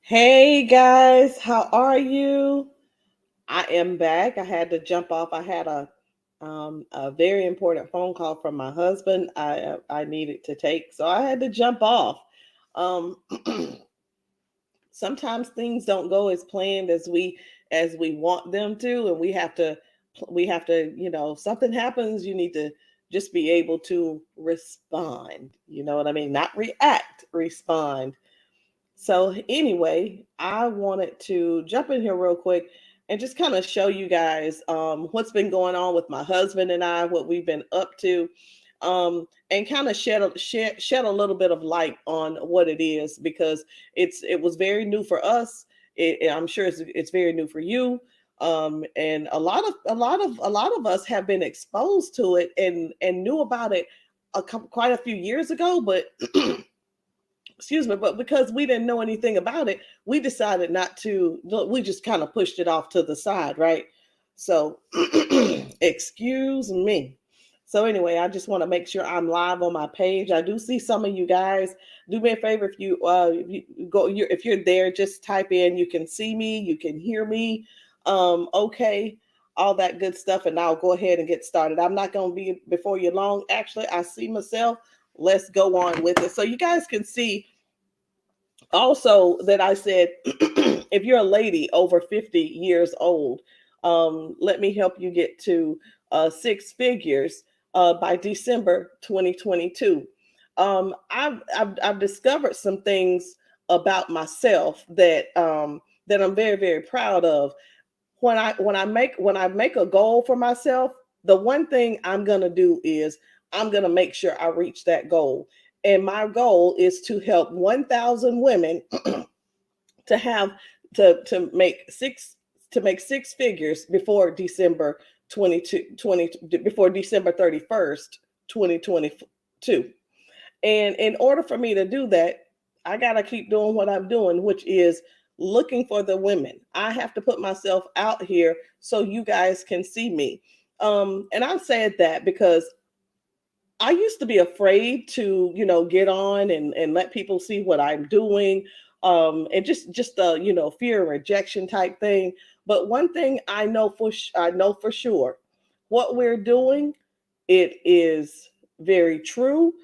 Hey guys, how are you? I am back. I had to jump off. I had a very important phone call from my husband. I needed to take, so I had to jump off. Um, Sometimes things don't go as planned as we want them to, and we have to something happens. You need to just be able to respond. You know what I mean? Not react, respond. So anyway, I wanted to jump in here real quick and just kind of show you guys what's been going on with my husband and I, what we've been up to, and kind of shed a little bit of light on what it is because it was very new for us. I'm sure it's very new for you. And a lot of us have been exposed to it and knew about it quite a few years ago, but excuse me, but because we didn't know anything about it, we decided not to, we just kind of pushed it off to the side, right? So, excuse me. So, anyway, I just want to make sure I'm live on my page. I do see some of you guys. Do me a favor if you're there, just type in. You can see me, you can hear me. Okay, all that good stuff, and I'll go ahead and get started. I'm not going to be before you long. Actually, I see myself. Let's go on with it. So you guys can see also that I said, if you're a lady over 50 years old, let me help you get to six figures by December 2022. I've discovered some things about myself that I'm very, very proud of. When I make a goal for myself, the one thing I'm gonna do is I'm gonna make sure I reach that goal. And my goal is to help 1,000 women to have to make six figures before December 31st, 2022. And in order for me to do that, I got to keep doing what I'm doing, which is looking for the women. I have to put myself out here so you guys can see me. And I said that because I used to be afraid to, get on and let people see what I'm doing, and just fear of rejection type thing. But one thing I know for sure, what we're doing, it is very true.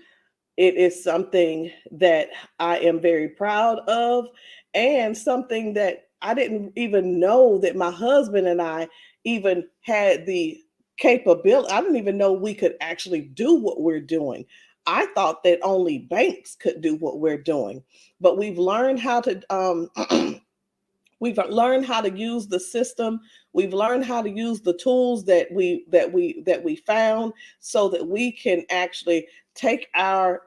It is something that I am very proud of, and something that I didn't even know that my husband and I even had the capability. I didn't even know we could actually do what we're doing. I thought that only banks could do what we're doing, but we've learned how to we've learned how to use the system. We've learned how to use the tools that we found so that we can actually take our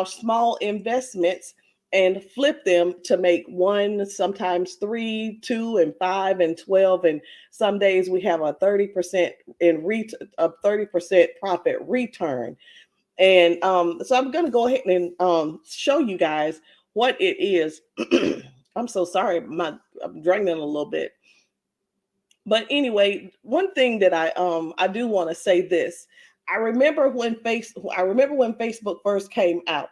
small investments and flip them to make one, sometimes three, two, and five, and 12. And some days we have a 30% profit return. And so I'm going to go ahead and show you guys what it is. I'm so sorry, I'm drinking a little bit. But anyway, one thing that I do want to say this. I remember when Facebook first came out.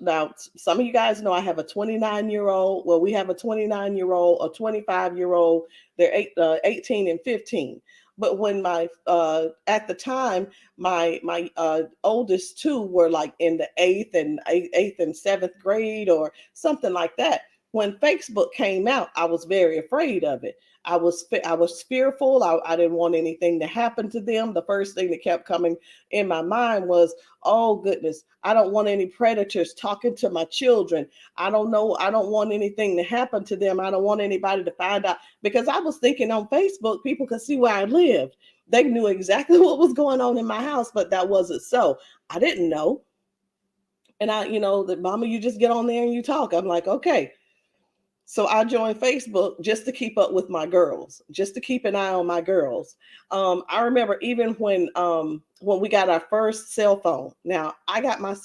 Now some of you guys know I have a 29-year-old. Well, we have a 29-year-old, a 25-year-old. They're 18 and 15. But when my at the time my oldest two were like in the eighth and seventh grade or something like that. When Facebook came out, I was very afraid of it. I was fearful. I didn't want anything to happen to them. The first thing that kept coming in my mind was, oh goodness, I don't want any predators talking to my children. I don't know. I don't want anything to happen to them. I don't want anybody to find out, because I was thinking on Facebook, people could see where I lived. They knew exactly what was going on in my house, but that wasn't so. I didn't know. And the mama, you just get on there and you talk. I'm like, okay. So I joined Facebook just to keep up with my girls, just to keep an eye on my girls. I remember even when we got our first cell phone. Now I got my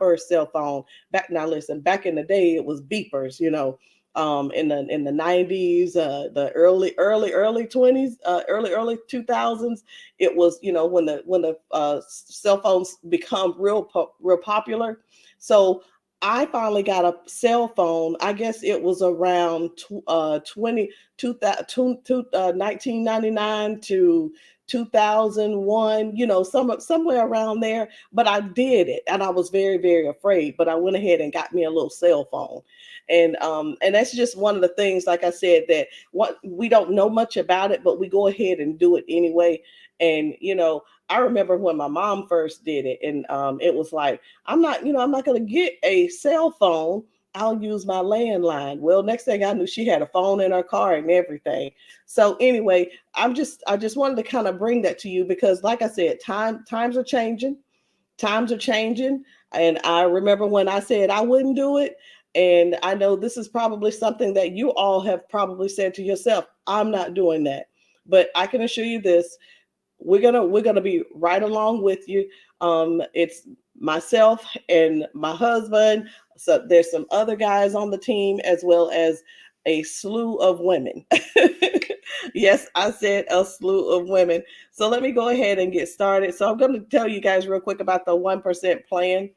first cell phone back. Now listen, back in the day it was beepers, in the 90s, the early 20s, early 2000s. It was, when the cell phones become real popular. So I finally got a cell phone. I guess it was around 1999 to 2001, somewhere around there. But I did it, and I was very, very afraid. But I went ahead and got me a little cell phone, and that's just one of the things. Like I said, that what we don't know much about it, but we go ahead and do it anyway. And I remember when my mom first did it, and it was like, I'm not going to get a cell phone. I'll use my landline. Well, next thing I knew, she had a phone in her car and everything. So anyway, I just wanted to kind of bring that to you because, like I said, times are changing. Times are changing, and I remember when I said I wouldn't do it. And I know this is probably something that you all have probably said to yourself, I'm not doing that. But I can assure you this, we're gonna be right along with you. It's myself and my husband. So there's some other guys on the team as well as a slew of women. Yes, I said a slew of women. So let me go ahead and get started. So I'm going to tell you guys real quick about the 1% plan.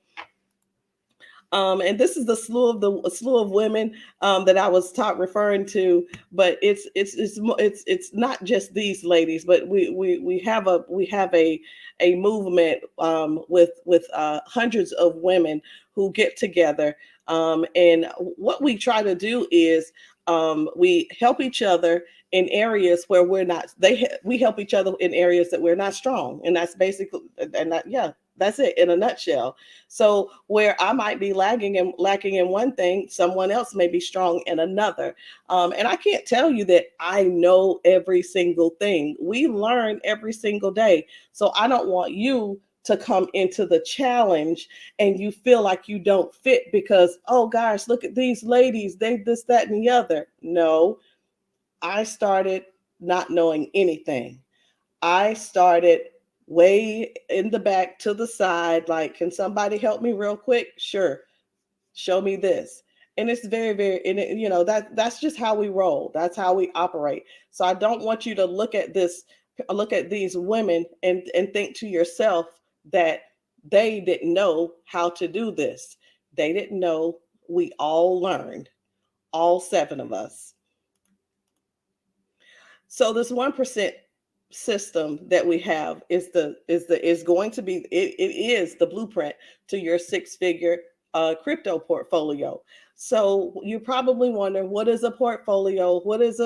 And this is the slew of women that I was referring to, but it's not just these ladies, but we have a movement with hundreds of women who get together, and what we try to do is we help each other in areas where we're not. We help each other in areas that we're not strong, and that's basically and that yeah. That's it in a nutshell. So where I might be lacking in one thing, someone else may be strong in another. And I can't tell you that I know every single thing. We learn every single day. So I don't want you to come into the challenge and you feel like you don't fit because, oh gosh, look at these ladies, they this, that, and the other. No, I started not knowing anything. I started way in the back to the side, like, can somebody help me real quick? Sure. Show me this. And it's very, very, and that's just how we roll. That's how we operate. So I don't want you to look at these women and think to yourself that they didn't know how to do this. They didn't know. We all learned, all seven of us. So this 1% system that we have is going to be it is the blueprint to your six-figure crypto portfolio. So you probably wonder, what is a portfolio? What is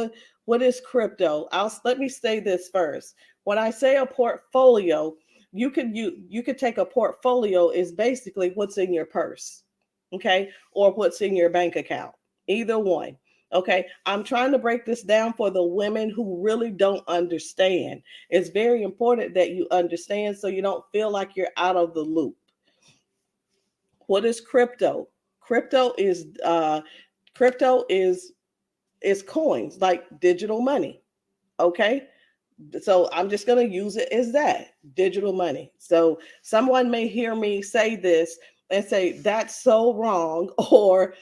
crypto? Let me say this first. When I say a portfolio, you could take a portfolio is basically what's in your purse, okay, or what's in your bank account, either one. Okay, I'm trying to break this down for the women who really don't understand. It's very important that you understand so you don't feel like you're out of the loop. What is crypto? Crypto is crypto is coins, like digital money. Okay, so I'm just going to use it as that digital money. So someone may hear me say this and say that's so wrong or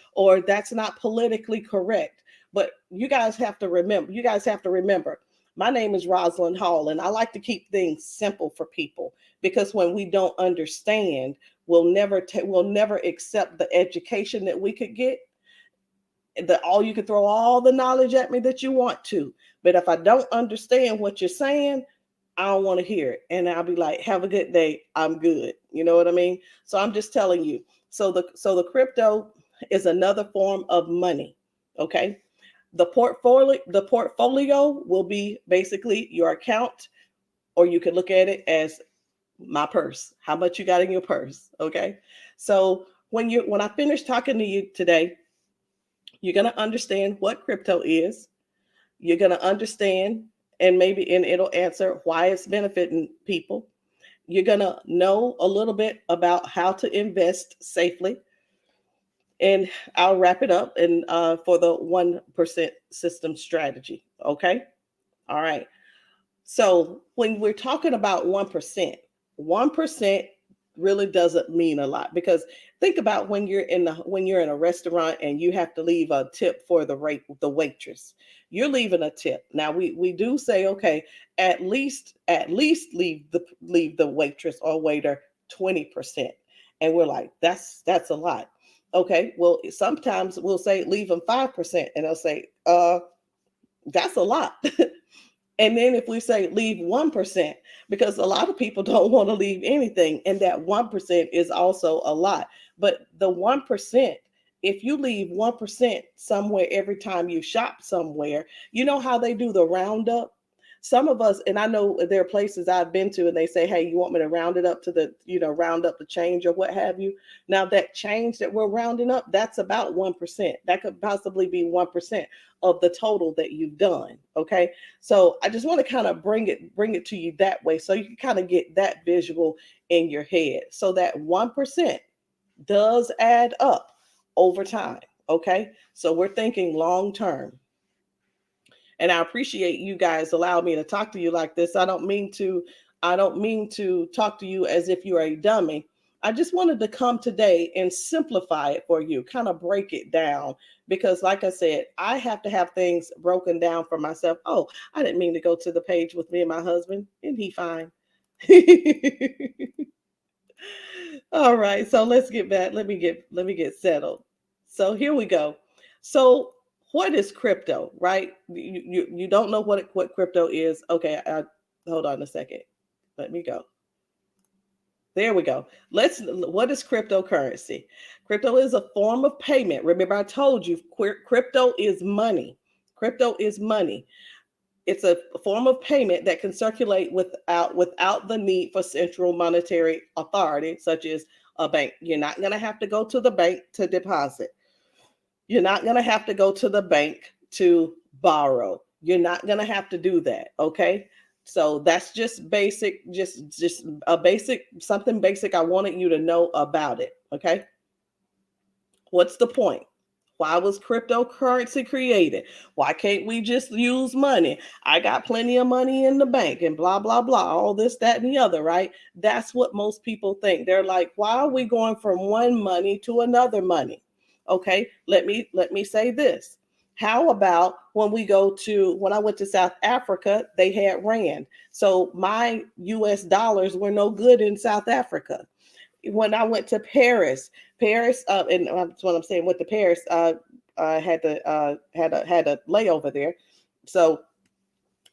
that's not politically correct. But you guys have to remember, my name is Rosalind Hall, and I like to keep things simple for people because when we don't understand, we'll never accept the education that we could get. That all you can throw all the knowledge at me that you want to, but if I don't understand what you're saying, I don't want to hear it, and I'll be like, have a good day, I'm good. You know what I mean? So I'm just telling you. So the crypto is another form of money. Okay, the portfolio will be basically your account, or you could look at it as my purse, how much you got in your purse. Okay, so when I finish talking to you today, you're going to understand what crypto is. You're going to understand, and it'll answer why it's benefiting people. You're going to know a little bit about how to invest safely. And I'll wrap it up and for the 1% system strategy. Okay. All right. So when we're talking about 1% really doesn't mean a lot because think about when you're in a restaurant and you have to leave a tip for the waitress. You're leaving a tip. Now we do say, okay, at least leave the waitress or waiter 20%. And we're like, that's a lot. Okay, well, sometimes we'll say leave them 5%, and they'll say, that's a lot. And then if we say leave 1%, because a lot of people don't want to leave anything, and that 1% is also a lot. But the 1%, if you leave 1% somewhere every time you shop somewhere, you know how they do the roundup? Some of us, and I know there are places I've been to, and they say, hey, you want me to round it up to the, round up the change or what have you. Now, that change that we're rounding up, that's about 1%. That could possibly be 1% of the total that you've done. Okay. So I just want to kind of bring it to you that way, so you can kind of get that visual in your head. So that 1% does add up over time. Okay. So we're thinking long term. And I appreciate you guys allow me to talk to you like this. I don't mean to talk to you as if you're a dummy. I just wanted to come today and simplify it for you, kind of break it down, because like I said, I have to have things broken down for myself. Oh, I didn't mean to go to the page with me and my husband. Isn't he fine? All right, so let's get back. Let me get settled. So here we go. So what is crypto, right? You don't know what crypto is. Okay, hold on a second. Let me go. There we go. What is cryptocurrency? Crypto is a form of payment. Remember, I told you crypto is money. Crypto is money. It's a form of payment that can circulate without the need for central monetary authority, such as a bank. You're not going to have to go to the bank to deposit. You're not going to have to go to the bank to borrow. You're not going to have to do that. Okay. So that's just basic, just a basic, something basic I wanted you to know about it. Okay. What's the point? Why was cryptocurrency created? Why can't we just use money? I got plenty of money in the bank and blah, blah, blah, all this, that, and the other, right? That's what most people think. They're like, why are we going from one money to another money? Okay, let me say this. How about when I went to South Africa, they had rand. So my US dollars were no good in South Africa. When I went to Paris, and that's what I'm saying. Went to Paris, had a layover there, so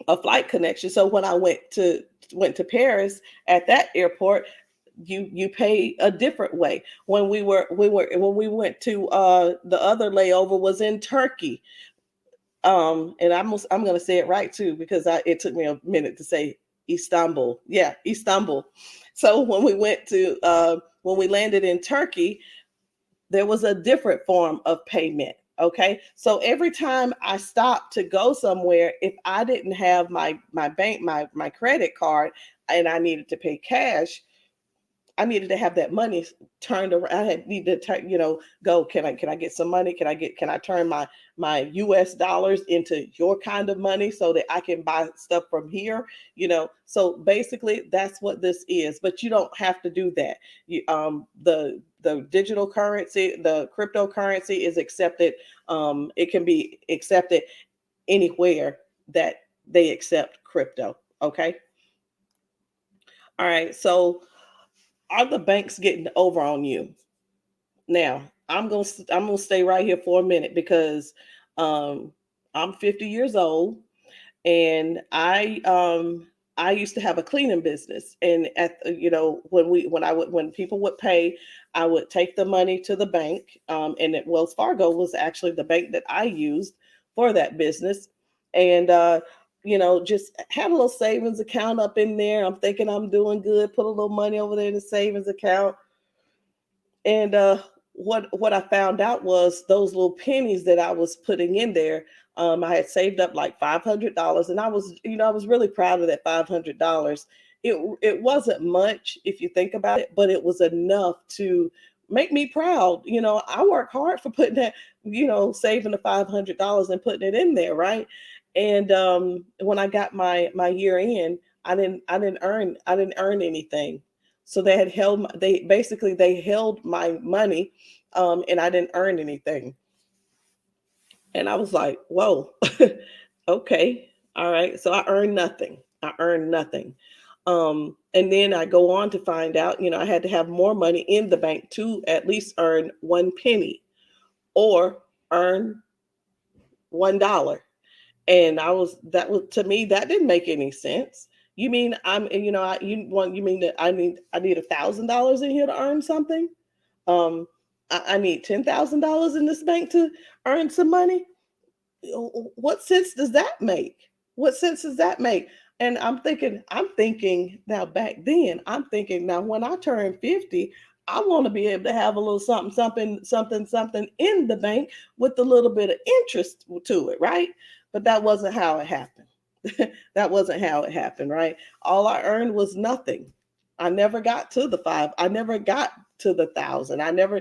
a flight connection. So when I went to Paris at that airport, you pay a different way. When we went to the other layover was in Turkey, and I'm gonna say it right too, because it took me a minute to say Istanbul. Yeah, Istanbul. So when we landed in Turkey, there was a different form of payment. Okay. So every time I stopped to go somewhere, if I didn't have my bank, my credit card, and I needed to pay cash, I needed to have that money turned around. I had needed to go. Can I get some money? Can I turn my US dollars into your kind of money so that I can buy stuff from here? So basically that's what this is. But you don't have to do that. The digital currency, the cryptocurrency is accepted. It can be accepted anywhere that they accept crypto. Okay. All right. So are the banks getting over on you? Now, I'm gonna stay right here for a minute, because um, I'm 50 years old, and I used to have a cleaning business. And when people would pay, I would take the money to the bank, and Wells Fargo was actually the bank that I used for that business. And just had a little savings account up in there. I'm thinking I'm doing good, put a little money over there in the savings account. And what I found out was those little pennies that I was putting in there, I had saved up like $500, and I was really proud of that $500. It wasn't much if you think about it, but it was enough to make me proud. I work hard for putting that, saving the $500 and putting it in there, right? And when I got my year in, I didn't earn anything. So they held my money, and I didn't earn anything. And I was like, whoa, okay, all right. So I earned nothing. I earned nothing. And then I go on to find out, I had to have more money in the bank to at least earn 1 penny or earn $1. And that was, to me, that didn't make any sense. You mean you mean that I need $1,000 in here to earn something? I need $10,000 in this bank to earn some money. What sense does that make? What sense does that make? And I'm thinking now, back then, I'm thinking now, when I turn 50, I want to be able to have a little something, something, something, something in the bank with a little bit of interest to it, right? But that wasn't how it happened. That wasn't how it happened, right? All I earned was nothing. I never got to the five. I never got to the thousand. I never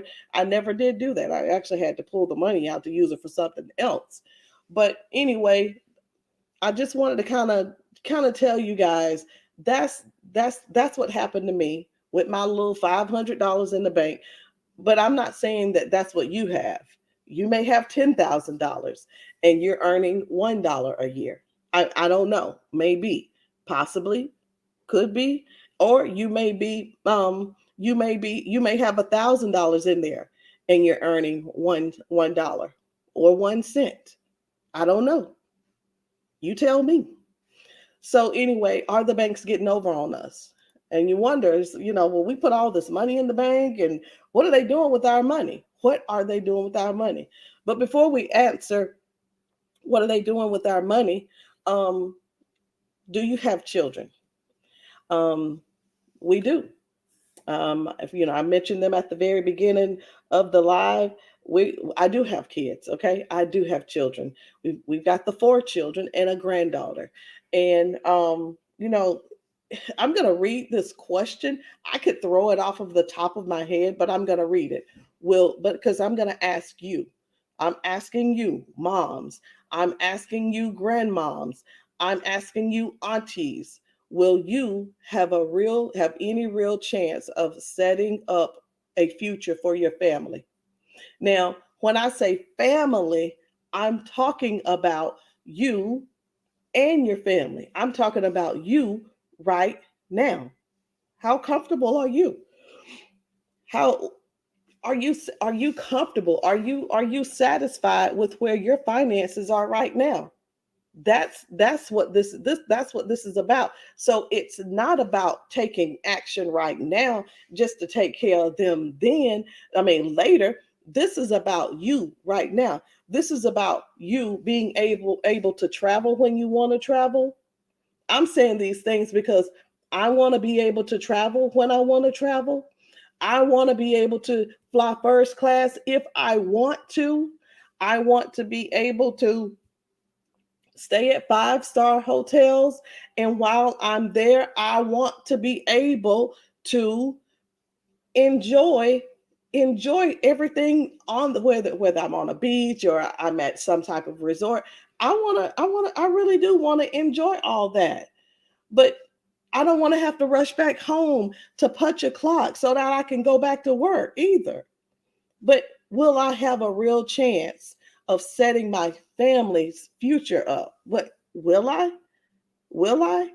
did do that. I actually had to pull the money out to use it for something else. But anyway, I just wanted to kind of tell you guys, that's that's what happened to me with my little $500 in the bank. But I'm not saying that that's what you have. You may have $10,000 and you're earning $1 a year. I don't know. Maybe, possibly, could be, or you may have $1,000 in there and you're earning $1 or 1 cent. I don't know. You tell me. So anyway, are the banks getting over on us? And you wonder, well, we put all this money in the bank, and what are they doing with our money? What are they doing with our money? But before we answer, what are they doing with our money? Um, do you have children? Um, we do. If I mentioned them at the very beginning of the live, I do have kids. Okay, I do have children. We've got the 4 children and a granddaughter, and I'm going to read this question. I could throw it off of the top of my head, but I'm going to read it. But because I'm going to ask you, I'm asking you, moms, I'm asking you, grandmoms, I'm asking you, aunties, will you have any real chance of setting up a future for your family? Now, when I say family, I'm talking about you and your family. I'm talking about you right now. How comfortable are you? How are you comfortable? Are you satisfied with where your finances are right now? That's what this is about. So it's not about taking action right now just to take care of them then, I mean later. This is about you right now. This is about you being able to travel when you want to travel. I'm saying these things because I want to be able to travel when I want to travel. I want to be able to fly first class if I want to. I want to be able to stay at 5-star hotels. And while I'm there, I want to be able to enjoy everything on whether I'm on a beach or I'm at some type of resort. I really do want to enjoy all that. But I don't want to have to rush back home to punch a clock so that I can go back to work either. But will I have a real chance of setting my family's future up? What will I? Will I?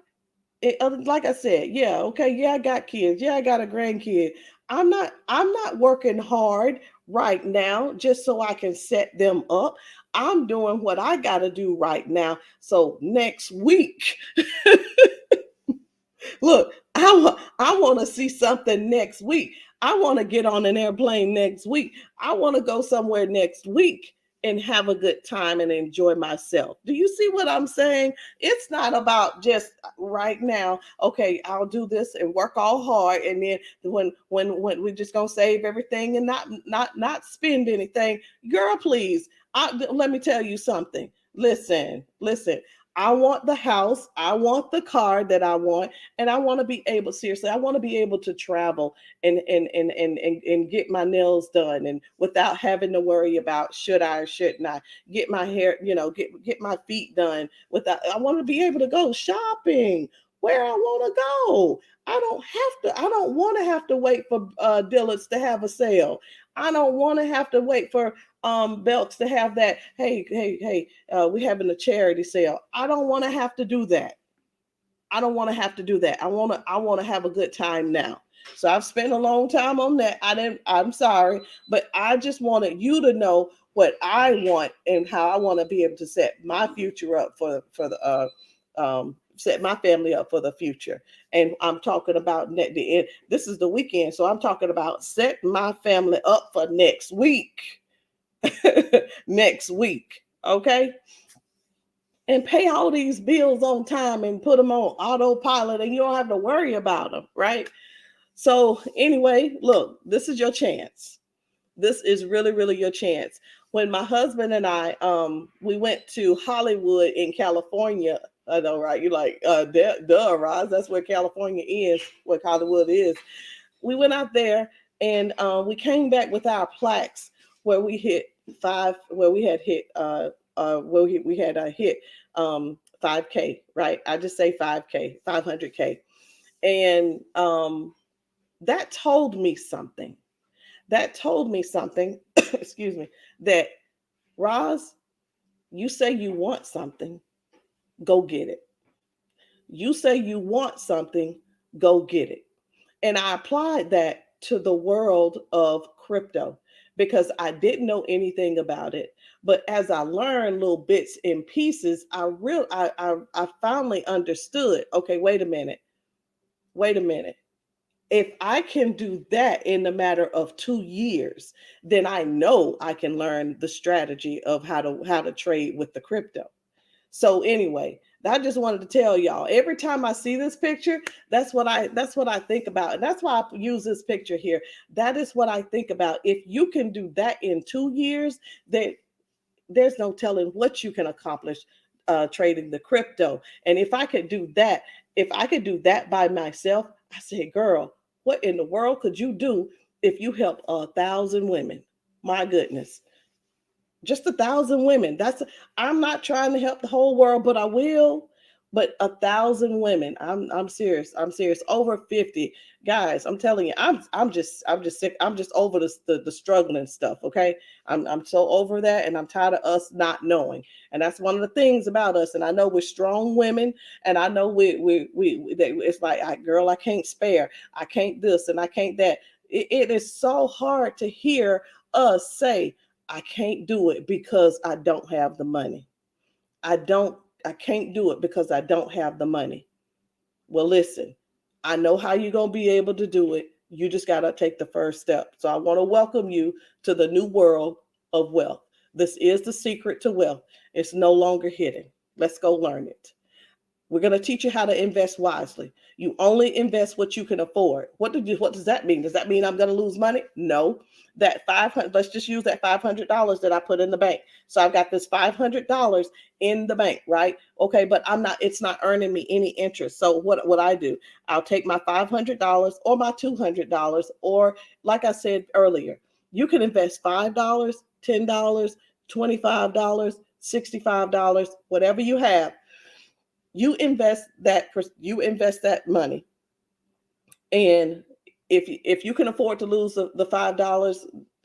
Like I said, yeah, okay, yeah, I got kids. Yeah, I got a grandkid. I'm not working hard right now just so I can set them up. I'm doing what I got to do right now. So next week, look, I want to see something next week. I want to get on an airplane next week. I want to go somewhere next week and have a good time and enjoy myself. Do you see what I'm saying? It's not about just right now, okay, I'll do this and work all hard, and then when we're just going to save everything and not spend anything. Girl, please. Let me tell you something. Listen. I want the house, I want the car that I want, and I want to be able, seriously, I want to be able to travel and get my nails done and without having to worry about should I or shouldn't I get my hair, get my feet done without. I want to be able to go shopping where I want to go. I don't want to have to wait for Dillard's to have a sale. I don't want to have to wait for Belks to have that. Hey, we're having a charity sale. I don't want to have to do that. I don't want to have to do that. I want to have a good time now. So I've spent a long time on that. I'm sorry, but I just wanted you to know what I want and how I want to be able to set my future up for the set my family up for the future. And I'm talking about the end. This is the weekend, so I'm talking about set my family up for next week. Next week, okay? And pay all these bills on time and put them on autopilot, and you don't have to worry about them, right? So anyway, look, this is your chance. This is really, really your chance. When my husband and I, we went to Hollywood in California. I know, right? You're like, duh, Roz, that's where California is, where Hollywood is. We went out there, and we came back with our plaques where we hit where we had hit, where we had hit 5K, right? I just say 5K, 500K. And that told me something. That told me something, excuse me, that Roz, you say you want something, go get it. You say you want something, go get it. And I applied that to the world of crypto because I didn't know anything about it. But as I learned little bits and pieces, I finally understood, okay, wait a minute. Wait a minute. If I can do that in a matter of 2 years, then I know I can learn the strategy of how to trade with the crypto. So anyway, I just wanted to tell y'all. Every time I see this picture, that's what I think about, and that's why I use this picture here. That is what I think about. If you can do that in 2 years, then there's no telling what you can accomplish trading the crypto. And if I could do that by myself, I say, girl, what in the world could you do if you help 1,000 women? My goodness, just 1,000 women. I'm not trying to help the whole world, but I will. But 1,000 women. I'm serious. I'm serious. Over 50 guys. I'm telling you, I'm just sick. I'm just over the struggling stuff. Okay. I'm so over that, and I'm tired of us not knowing. And that's one of the things about us. And I know we're strong women, and I know it's like, girl, I can't spare. I can't this and I can't that. It is so hard to hear us say, I can't do it because I don't have the money. I don't, I can't do it because I don't have the money. Well, listen, I know how you're going to be able to do it. You just got to take the first step. So I want to welcome you to the new world of wealth. This is the secret to wealth. It's no longer hidden. Let's go learn it. We're going to teach you how to invest wisely. You only invest what you can afford. What does that mean? Does that mean I'm going to lose money? No. That 500, let's just use that $500 that I put in the bank. So I've got this $500 in the bank, right? Okay, but it's not earning me any interest. So what I do, I'll take my $500 or my $200, or like I said earlier, you can invest $5, $10, $25, $65, whatever you have. You invest that money, and if you can afford to lose the $5,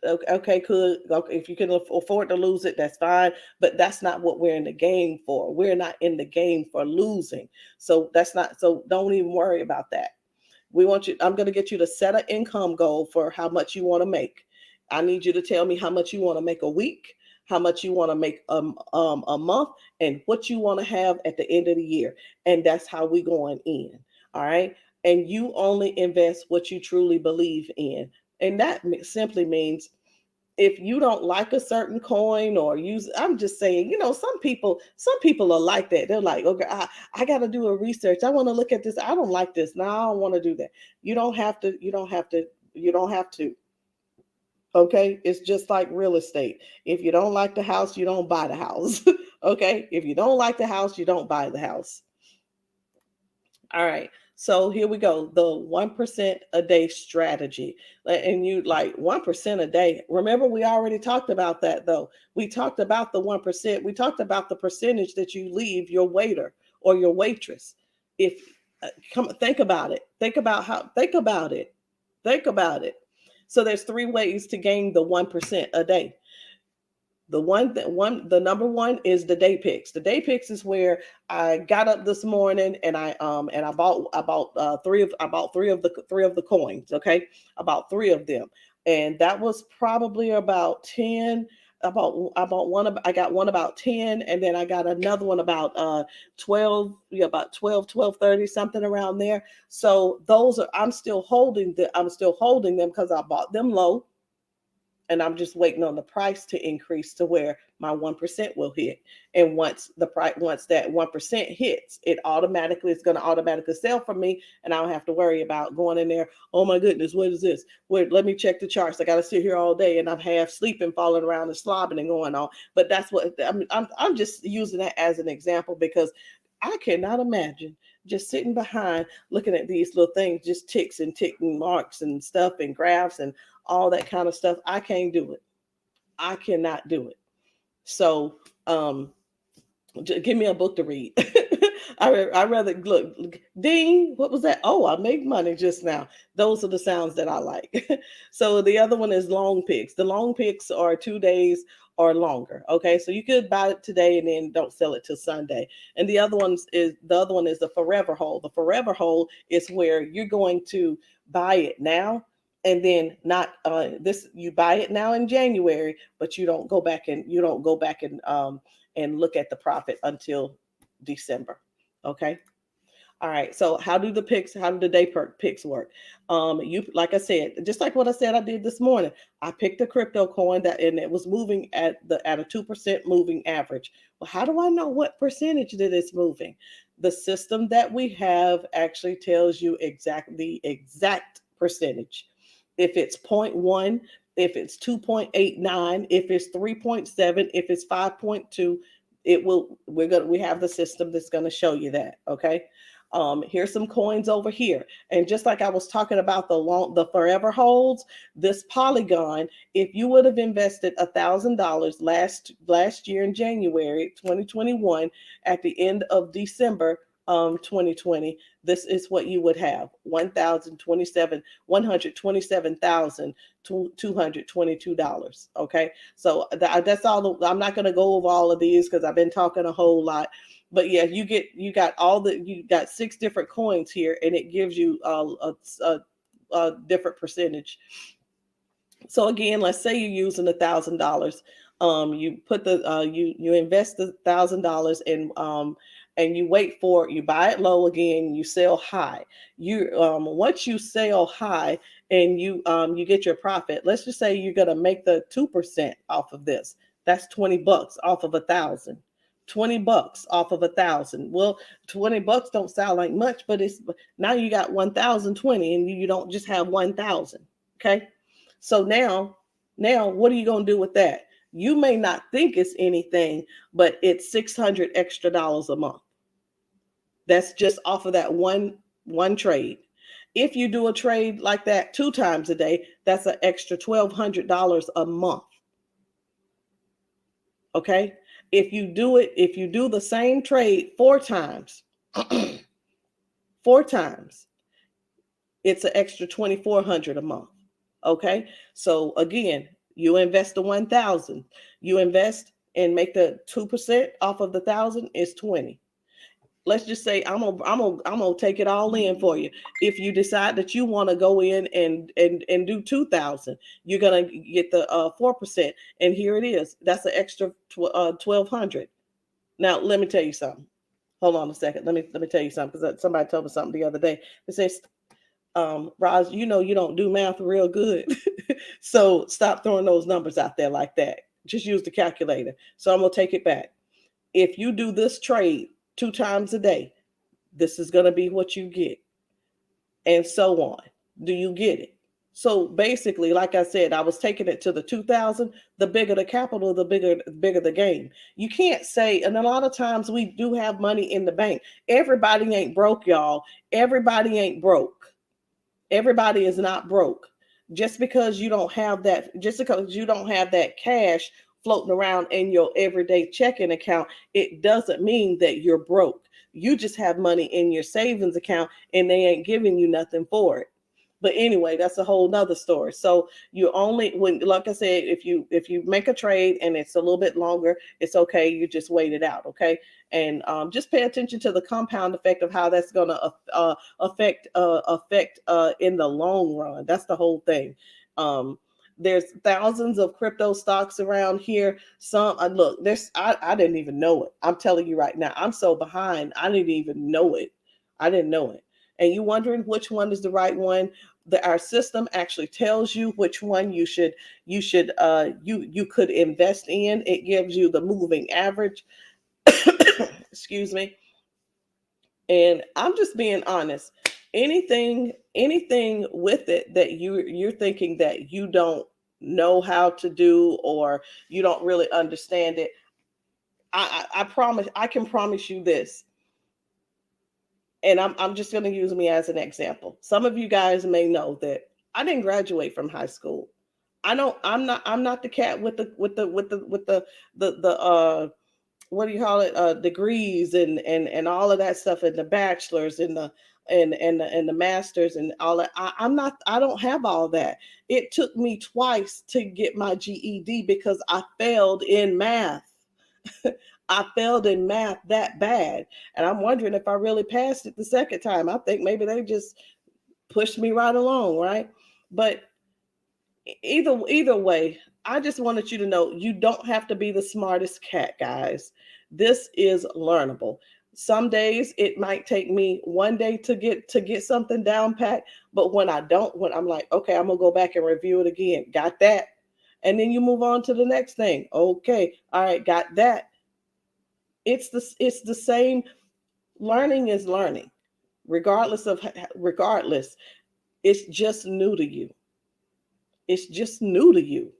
okay, cool. Okay, if you can afford to lose it, that's fine. But that's not what we're in the game for. We're not in the game for losing. So that's not. So don't even worry about that. We want you. I'm going to get you to set an income goal for how much you want to make. I need you to tell me how much you want to make a week, how much you want to make a month, and what you want to have at the end of the year. And that's how we going in. All right. And you only invest what you truly believe in. And that simply means if you don't like a certain coin or use, I'm just saying, some people are like that. They're like, okay, I got to do a research. I want to look at this. I don't like this. No, I don't want to do that. You don't have to. You don't have to. You don't have to. Okay. It's just like real estate. If you don't like the house, you don't buy the house. Okay. If you don't like the house, you don't buy the house. All right. So here we go. The 1% a day strategy. And you like 1% a day. Remember, we already talked about that though. We talked about the 1%. We talked about the percentage that you leave your waiter or your waitress. If come think about it. Think about it. Think about it. So there's three ways to gain the 1% a day. The number one is the day picks. The day picks is where I got up this morning and I bought three of the coins. Okay, about three of them, and that was probably about 10. About one. I got one about 10, and then I got another one about 12. Yeah, about 12:30, something around there. So those are I'm still holding them because I bought them low, and I'm just waiting on the price to increase to where my 1% will hit. And once that 1% hits, it automatically is going to automatically sell for me, and I don't have to worry about going in there. Oh my goodness, what is this? Wait, let me check the charts. I got to sit here all day, and I'm half sleeping, falling around and slobbing and going on. But that's what I'm just using that as an example because I cannot imagine just sitting behind looking at these little things, just ticks and ticking marks and stuff and graphs and all that kind of stuff. I can't do it. I cannot do it. So give me a book to read. I rather look. Ding! What was that? Oh, I made money just now. Those are the sounds that I like. So the other one is long picks. The long picks are 2 days or longer. Okay, so you could buy it today and then don't sell it till Sunday. And the other one is the forever hold. The forever hold is where you're going to buy it now and then not this you buy it now in January, but you don't go back and look at the profit until December. Okay. All right. So how do the picks work? You, like I said, just like what I said I did this morning, I picked a crypto coin and it was moving at a 2% moving average. Well, how do I know what percentage that it's moving? The system that we have actually tells you the exact percentage. If it's zero point 0.1, if it's 2.89, if it's 3.7, if it's 5.2, we have the system that's going to show you that. Okay. Here's some coins over here. And just like I was talking about the forever holds, this Polygon, if you would have invested $1,000 last year in January 2021 at the end of December 2020, this is what you would have: $127,222. Okay, so that's all. I'm not going to go over all of these because I've been talking a whole lot. But yeah, you got 6 different coins here, and it gives you a different percentage. So again, let's say you're using $1,000. You put you invest $1,000 and you buy it low again, you sell high. Once you sell high and you get your profit, let's just say you're gonna make the 2% off of this. That's $20 off of 1,000. $20 off of 1,000. Well, $20 don't sound like much, but it's now you got 1,020, and you don't just have 1,000. Okay. So now what are you going to do with that? You may not think it's anything, but it's $600 extra a month. That's just off of that one trade. If you do a trade like that 2 times a day, that's an extra $1,200 a month. Okay? If you do the same trade 4 times, 4 times, it's an extra $2,400 a month. Okay, so again, you invest the 1,000, you invest and make the 2% off of the 1,000 is 20. Let's just say I'm gonna take it all in for you. If you decide that you want to go in and do 2,000, you're gonna get the 4%, and here it is. That's an extra 1,200. Now let me tell you something. Hold on a second. Let me tell you something, because somebody told me something the other day. It says, Roz, you don't do math real good. So stop throwing those numbers out there like that. Just use the calculator. So I'm going to take it back. If you do this trade 2 times a day, this is going to be what you get. And so on. Do you get it? So basically, like I said, I was taking it to the 2,000. The bigger the capital, the bigger the game. You can't say, and a lot of times we do have money in the bank. Everybody ain't broke, y'all. Everybody ain't broke. Everybody is not broke. Just because you don't have that cash floating around in your everyday checking account, it doesn't mean that you're broke. You just have money in your savings account and they ain't giving you nothing for it. But anyway, that's a whole nother story. So you only, when, like I said, if you make a trade and it's a little bit longer, it's okay. You just wait it out, okay? And just pay attention to the compound effect of how that's going to affect in the long run. That's the whole thing. Um, there's thousands of crypto stocks around here. Some look, I didn't even know it. I'm telling you right now, I'm so behind. I didn't even know it. I didn't know it. And you wondering which one is the right one? Our system actually tells you which one you could invest in. It gives you the moving average. Excuse me. And I'm just being honest. Anything with it that you're thinking that you don't know how to do, or you don't really understand it, I promise, I can promise you this. And I'm just going to use me as an example. Some of you guys may know that I didn't graduate from high school. I don't. I'm not the cat with the what do you call it, degrees and all of that stuff, and the bachelors and the masters and all that. I'm not. I don't have all that. It took me twice to get my GED because I failed in math. I failed in math that bad, and I'm wondering if I really passed it the second time. I think maybe they just pushed me right along, right? But either way, I just wanted you to know you don't have to be the smartest cat, guys. This is learnable. Some days it might take me one day to get something down pat, but when I'm like, okay, I'm gonna go back and review it again. Got that. And then you move on to the next thing. Okay, all right, got that. It's the same. Learning is learning, regardless. It's just new to you. It's just new to you.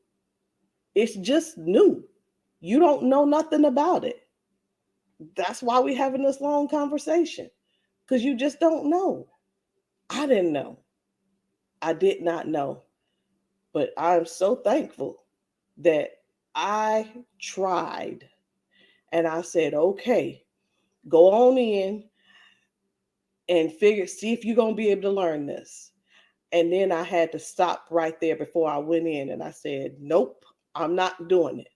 It's just new. You don't know nothing about it. That's why we're having this long conversation, because you just don't know. I didn't know. I did not know. But I'm so thankful that I tried, and I said, okay, go on in and see if you're going to be able to learn this. And then I had to stop right there before I went in, and I said, nope, I'm not doing it.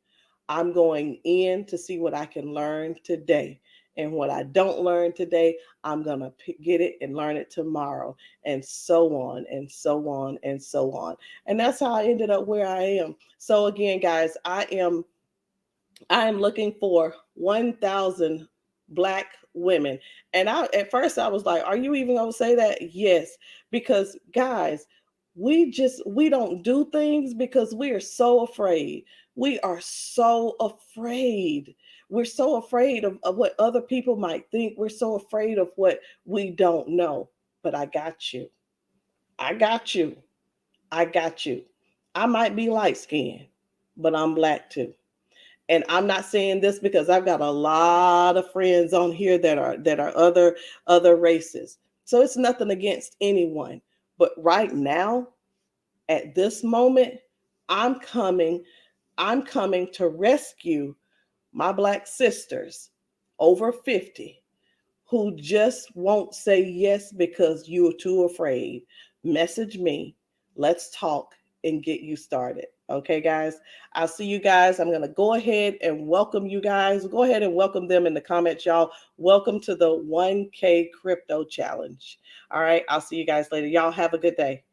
I'm going in to see what I can learn today. And what I don't learn today, I'm going to get it and learn it tomorrow, and so on and so on and so on. And that's how I ended up where I am. So again, guys, I am looking for 1,000 Black women. And at first I was like, are you even going to say that? Yes, because guys, we don't do things because we are so afraid. We are so afraid. We're so afraid of what other people might think. We're so afraid of what we don't know. But I got you. I got you. I got you. I might be light skinned, but I'm Black too. And I'm not saying this because I've got a lot of friends on here that are other races. So it's nothing against anyone. But right now, at this moment, I'm coming, I'm coming to rescue my Black sisters over 50 who just won't say yes because you're too afraid. Message me. Let's talk and get you started. Okay, guys. I'll see you guys. I'm going to go ahead and welcome you guys. Go ahead and welcome them in the comments, y'all. Welcome to the 1K Crypto Challenge. All right. I'll see you guys later. Y'all have a good day.